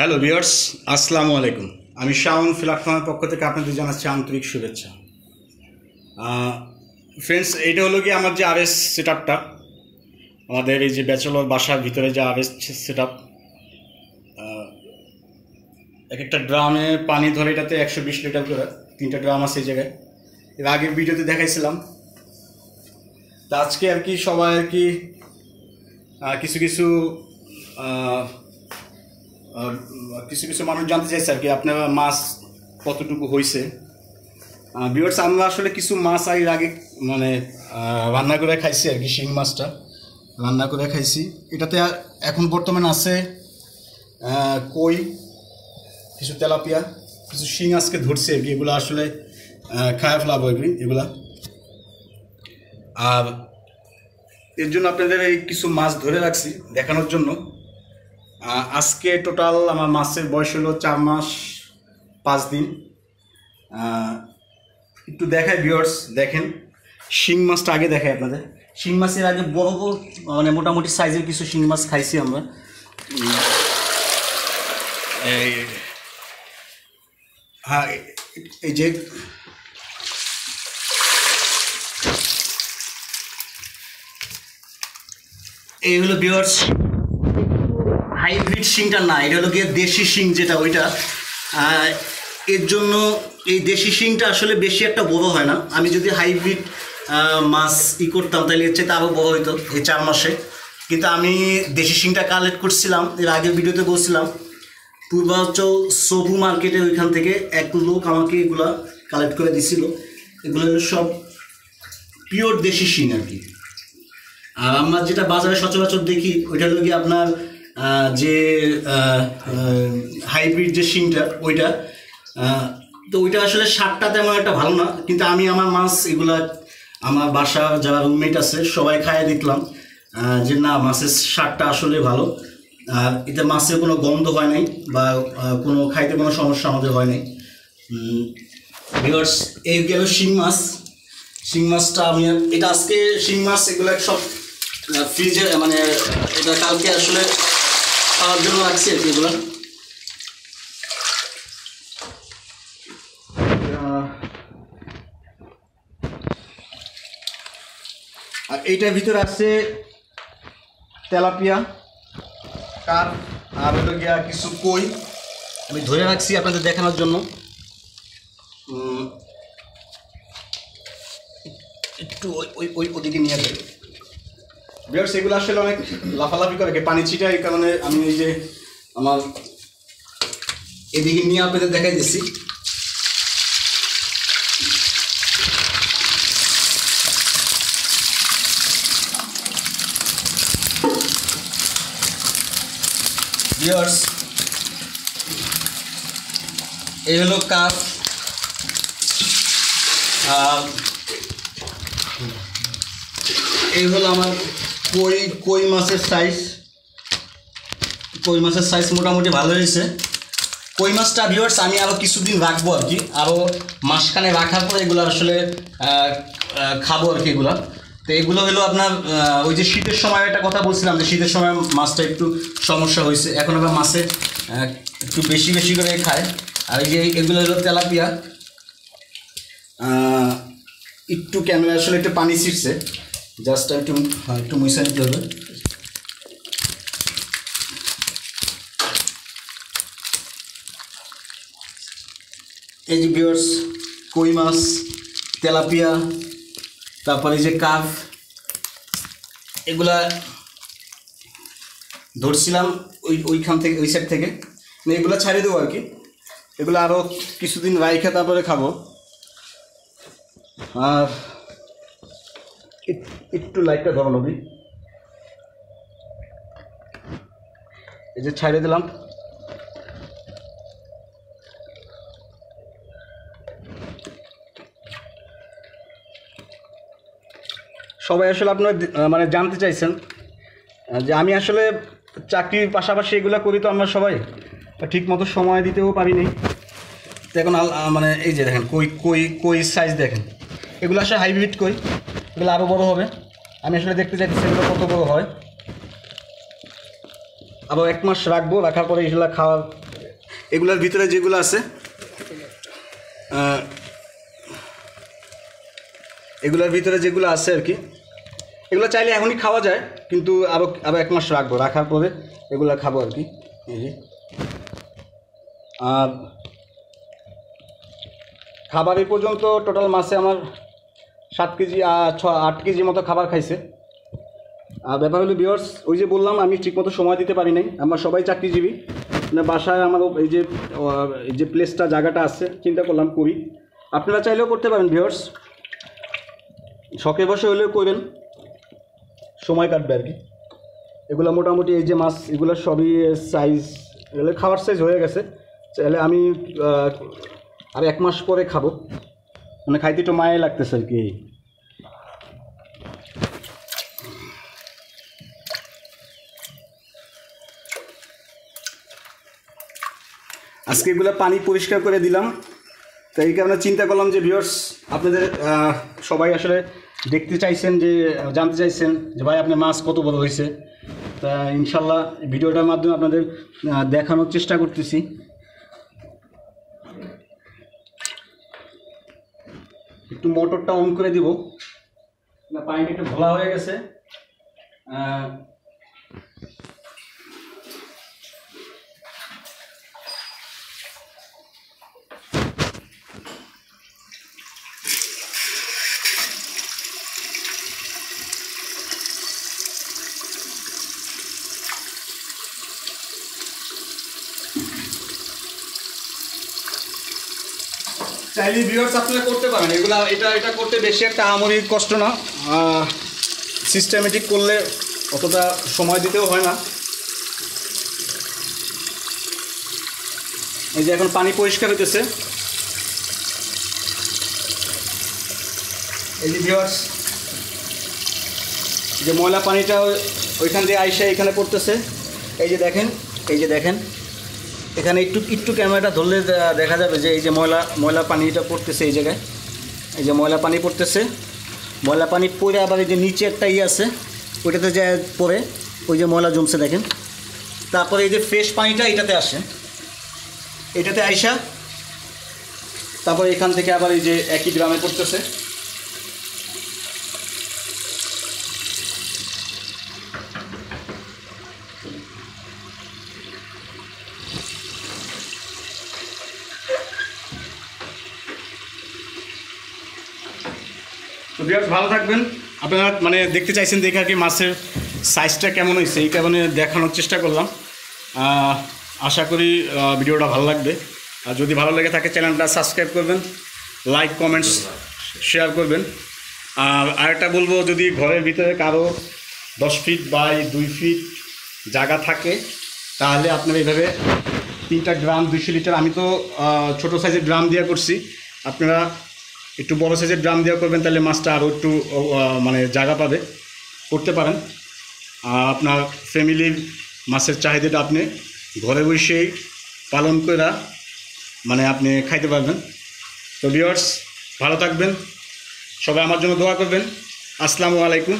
Hello viewers, আসসালামু আলাইকুম। আমি শাওন প্ল্যাটফর্মের পক্ষ থেকে আপনাদের জানাচ্ছি আন্তরিক শুভেচ্ছা। ফ্রেন্ডস, এইটা হলো কি আমার যে আরএস সেট আপটা, আমাদের এই যে ব্যাচেলর বাসার ভিতরে যে আরএস সেট আপ, এক একটা ড্রামে পানি ধরে, এটাতে 120 লিটার করে 3টা ড্রাম আছে এই জায়গায়। এর আগের ভিডিওতে দেখাইছিলাম। তা আজকে আর কি সবাই আর কি কিছু কিছু মানুষ জানতে চাইছে আর কি আপনার মাছ কতটুকু হয়েছে। ভিউয়ার্স, আমরা আসলে কিছু মাছ এর আগে মানে রান্না করে খাইছি আর কি। শিং মাছটা রান্না করে খাইছি। এটাতে এখন বর্তমানে আছে কই, কিছু তেলাপিয়া, কিছু শিং আজকে ধরছে আর কি। এগুলো আসলে খায় ফেলাবো আর কি এগুলা। আর এর জন্য আপনাদের এই কিছু মাছ ধরে রাখছি দেখানোর জন্য। আজকে টোটাল আমার মাছের বয়স হলো 4 মাস 5 দিন। একটু দেখায় ভিউয়ার্স, দেখেন শিং মাছটা আগে দেখায় আপনাদের। শিং মাছের আগে বড় বড় মানে মোটামুটি সাইজের কিছু শিং মাছ খাইছি আমরা। হ্যাঁ, এই যে এইগুলো ভিউয়ার্স হাইব্রিড শিংটা না, এটা হলো গিয়ে দেশি শিং যেটা ওইটা। এর জন্য এই দেশি শিংটা আসলে বেশি একটা বড় হয় না। আমি যদি হাইব্রিড মাছ করতাম তাহলে এর চেয়ে আরও বড় হইতো এই 4 মাসে। কিন্তু আমি দেশি শিংটা কালেক্ট করছিলাম, এর আগের ভিডিওতে বলছিলাম। পূর্বাঞ্চল সবু মার্কেটের ওইখান থেকে এক লোক আমাকে এগুলা কালেক্ট করে দিছিল। এগুলো হলো সব পিওর দেশি শিং আর কি। আর আমরা যেটা বাজারে সচরাচর দেখি ওইটা হলো কি আপনার যে হাইব্রিড যে শিংটা ওইটা। তো ওইটা আসলে স্বাদটা তেমন একটা ভালো না। কিন্তু আমি আমার মাছ এগুলা আমার বাসা যারা রুমমেট আছে সবাই খাইয়ে দেখলাম যে না, মাছের স্বাদটা আসলে ভালো। আর এতে মাছের কোনো গন্ধ হয় নাই বা কোনো খাইতে কোনো সমস্যা আমাদের হয় নাই। ভিউয়ার্স, এই গেল শিং মাছ। শিং মাছটা আমি এটা আজকে শিং মাছ এগুলো সব ফ্রিজে মানে এটা কালকে আসলে খাওয়ার জন্য রাখছি আর কি এগুলো। আর এইটার ভিতরে আছে তেলাপিয়া, কাপ, আর হলো গিয়া কিছু কই আমি ধরে রাখছি আপনাদের দেখানোর জন্য। একটু ওই ওদিকে নিয়ে যাবে। ভিউয়ার্স, এগুলো আসলে অনেক লাফালাফি করে পানি ছিটা, এই কারণে আমি এই যে আমার এদিকে নিয়ে আপনাদের দেখাই দিচ্ছি। ভিউয়ার্স, এই হলো কাপ, এই হলো আমার কই মাছের সাইজ। কই মাছের সাইজ মোটামুটি ভালো হয়েছে। কই মাছটা ভিউয়ার্স আমি আরও কিছুদিন রাখবো আর কি, আরও মাসখানে রাখার পরে এগুলো আসলে খাবো আর কি এগুলো। তো এগুলো হলো আপনার ওই যে শীতের সময় একটা কথা বলছিলাম যে শীতের সময় মাছটা একটু সমস্যা হয়েছে, এখন আবার মাছে একটু বেশি বেশি করে খায়। আর এই যে এগুলো হলো তেলাপিয়া। একটু ক্যামেরা আসলে একটু পানি ছিটছে, জাস্ট একটু মুছে নিতে হবে। এই যে ভিউয়ার্স, কই মাছ, তেলাপিয়া, তারপরে এই যে কাপ, এগুলা ধরছিলাম ওইখান থেকে, ওই সাইড থেকে। এগুলো ছাড়িয়ে দেবো আর কি। এগুলো আরও কিছুদিন রাইখা তারপরে খাবো। আর একটু লাইটটা ধরো নবী। এই যে ছাড়িয়ে দিলাম। সবাই আসলে আপনার মানে জানতে চাইছেন যে আমি আসলে চাকরির পাশাপাশি এগুলো করি, তো আমরা সবাই ঠিক মতো সময় দিতেও পারিনি। তো এখন মানে এই যে দেখেন কই সাইজ দেখেন, এগুলো আসলে হাইব্রিড কই, এগুলো আরও বড়ো হবে। আমি আসলে দেখতে চাইছি এগুলো কত বড়ো হয়। আবার 1 মাস রাখবো, রাখার পরে এগুলো খাওয়ার এগুলোর ভিতরে যেগুলো আছে এগুলোর ভিতরে যেগুলো আছে আর কি, এগুলো চাইলে এখনই খাওয়া যায়, কিন্তু আবার 1 মাস রাখবো, রাখার পরে এগুলো খাবো আর কি। এই যে আর খাবার এই পর্যন্ত টোটাল মাসে আমার 7 কেজি 8 কেজি মতো খাবার খাইছে। আর ব্যাপার হলো ভিউয়ার্স, ওই যে বললাম আমি ঠিকমতো সময় দিতে পারি নাই, আমরা সবাই চাকরিজীবী, মানে বাসায় আমার এই যে প্লেসটা জায়গাটা আছে, চিন্তা করলাম করি। আপনারা চাইলেও করতে পারেন ভিউয়ার্স, শখে বসে হলেও করবেন, সময় কাটবে আর কি। এগুলো মোটামুটি এই যে মাছ, এগুলো সবই সাইজ, এগুলো খাওয়ার সাইজ হয়ে গেছে। তাহলে আমি আর 1 মাস পরে খাবো, মানে খাইতে একটু মায়ে লাগতেছে আর কি। আজকে এগুলো পানি পরিষ্কার করে দিলাম, তাই এই কারণে চিন্তা করলাম যে ভিউয়ার্স আপনাদের সবাই আসলে দেখতে চাইছেন, যে জানতে চাইছেন যে ভাই আপনার মাছ কত বড় হয়েছে। তা ইনশাল্লাহ ভিডিওটার মাধ্যমে আপনাদের দেখানোর চেষ্টা করতেছি। একটু মোটরটা অন করে দিব, না পানিটা একটু ঘোলা হয়ে গেছে। চাইলে ভিউয়ার্স আপনারা করতে পারেন এগুলা, এটা করতে বেশি একটা আমরিক কষ্ট না, সিস্টেমেটিক করলে অতটা সময় দিতেও হয় না। এই যে এখন পানি পরিষ্কার হইতেছে, এই যে ভিউয়ার্স যে ময়লা পানিটা ওইখান দিয়ে আইসা এখানে পড়তেছে। এই যে দেখেন এখানে একটু ক্যামেরাটা ধরলে দেখা যাবে যে এই যে ময়লা পানিটা পড়তেছে এই জায়গায়, এই যে ময়লা পানি পড়তেছে। ময়লা পানি পড়ে আবার এই যে নিচে একটা আছে, ওইটাতে যায় পরে ওই যে ময়লা জমছে দেখেন। তারপরে এই যে ফ্রেশ পানিটা এটাতে আসে, এটাতে আইসা তারপরে এখান থেকে আবার এই যে একই ড্রামে পড়তেছে। তো ভিউয়ার্স ভালো থাকবেন, আপনারা মানে দেখতে চাইছেন দেখে আর কি মাছের সাইজটা কেমন হয়েছে, এই কারণে দেখানোর চেষ্টা করলাম। আশা করি ভিডিওটা ভালো লাগবে, আর যদি ভালো লেগে থাকে চ্যানেলটা সাবস্ক্রাইব করবেন, লাইক কমেন্টস শেয়ার করবেন। আর আরেকটা বলবো, যদি ঘরের ভিতরে কারো 10 ফিট বাই 2 ফিট জায়গা থাকে, তাহলে আপনারা এইভাবে 3টা ড্রাম 200 লিটার, আমি তো ছোটো সাইজের ড্রাম দিয়ে করছি, আপনারা একটু বড় সাইজের ড্রাম দেওয়া করবেন, তাহলে মাছটা আরও একটু মানে জায়গা পাবে, করতে পারেন। আপনার ফ্যামিলির মাছের চাহিদাটা আপনি ঘরে বসেই পালন করে মানে আপনি খাইতে পারবেন। তো ভিউয়ার্স ভালো থাকবেন, সবাই আমার জন্য দোয়া করবেন। আসসালামু আলাইকুম।